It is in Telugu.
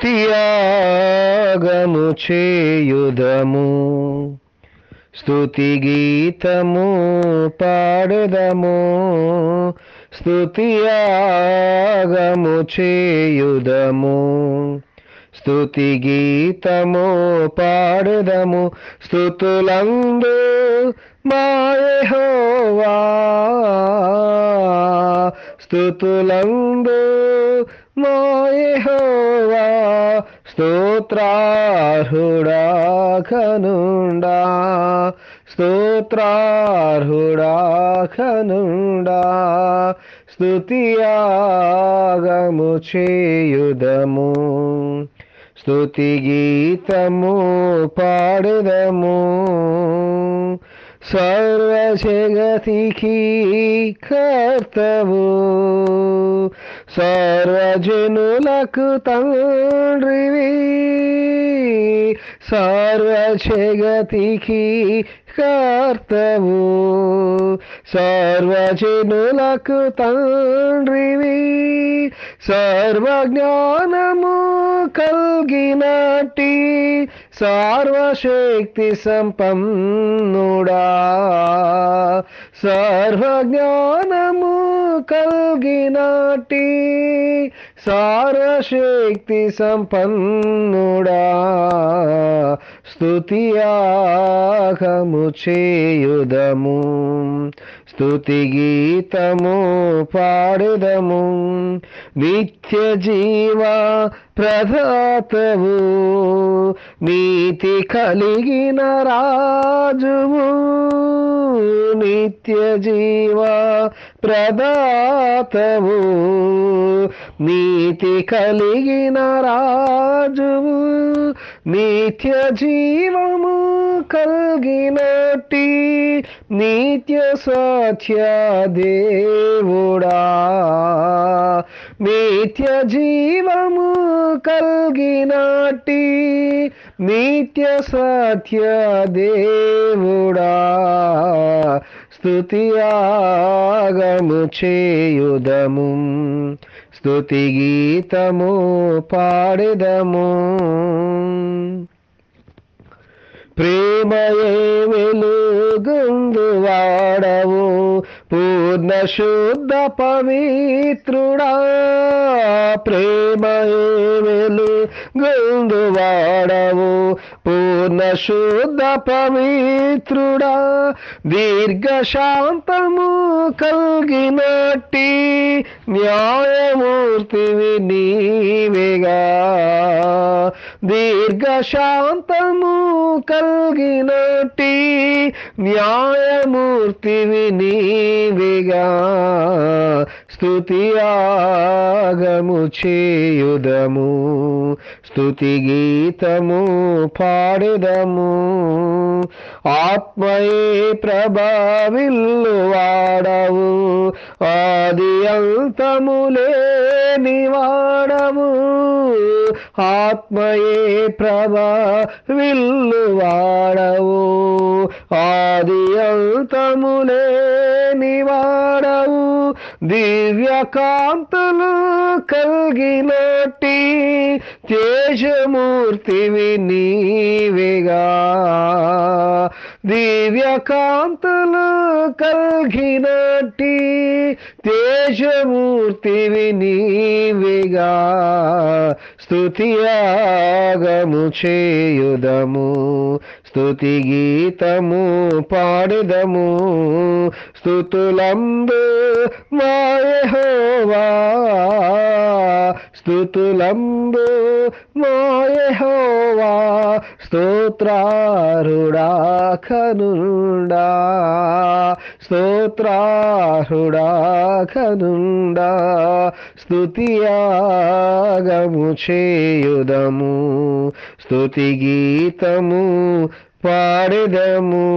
స్తుతియాగము చేయుదము, స్తుతి గీతము పాడుదము, స్తుతియాగము చేయుదము, స్తుతి గీతము పాడుదము. స్తుతులందు మా యెహోవా, స్తుతులందు మా యెహోవా, స్తోత్రార్హుడా ఘనుడా, స్తోత్రార్హుడా ఘనుడా. స్తుతియాగము చేయుదము, స్తుతి గీతము పాడుదము. సర్వ జగతికి కర్తవు, సర్వజనులకు తండ్రివి, సర్వ జగతికి కర్తవు, సర్వజనులకు తండ్రివి, సర్వజ్ఞానము కలిగినట్టి సర్వశక్తి సంపన్నుడా, సర్వజ్ఞానము కలిగినట్టి సర్వశక్తి సంపన్నుడా. స్తుతియాగము చేయుదము, స్తుతి గీతము పాడుదము. నిత్య జీవ ప్రదాతవు, నీతి కలిగిన రాజువు, నిత్య జీవ ప్రదాతవు, నీతి కలిగిన రాజువు, నిత్య జీవము కలిగినట్టి నిత్య సత్య దేవుడా, నిత్య జీవము కలిగినట్టి నిత్య సత్య దేవుడా. స్తుతియాగము చేయుదము, స్తుతి గీతము పాడుదము. ప్రేమయే వెలుగొందువాడవు, పూర్ణ శుద్ధ పవిత్రుడా, ప్రేమయే వెలుగొందువాడవు, పూర్ణ శుద్ధ పవిత్రుడా, దీర్ఘశాంతము కలిగినట్టి న్యాయమూర్తివి నీవేగా, దీర్ఘశాంతము కలిగినట్టి న్యాయమూర్తివి నీవేగా. స్తుతియాగము చేయుదము, స్తుతి గీతము పాడుదము. ఆత్మయే ప్రభావిల్లు వాడవు, ఆది అంతములేని వాడవు, ఆత్మయే ప్రభావిల్లు వాడవు, ఆది అంతములేని వాడవు, దివ్య కాంతులు కలిగినట్టి తేజమూర్తివి నీవేగా, దివ్య కాంతులు కలిగినట్టి తేజమూర్తివి నీవేగా. స్తుతియాగము చేయుదము, స్తుతి గీతము పాడుదము. స్తుతులందు మా యెహోవా, స్తుతులందు మా యెహోవా, స్తోత్రార్హుడా ఘనుడా, స్తోత్రార్హుడా ఘనుడా. స్తుతియాగము చేయుదము, స్తుతి గీతము పాడుదము.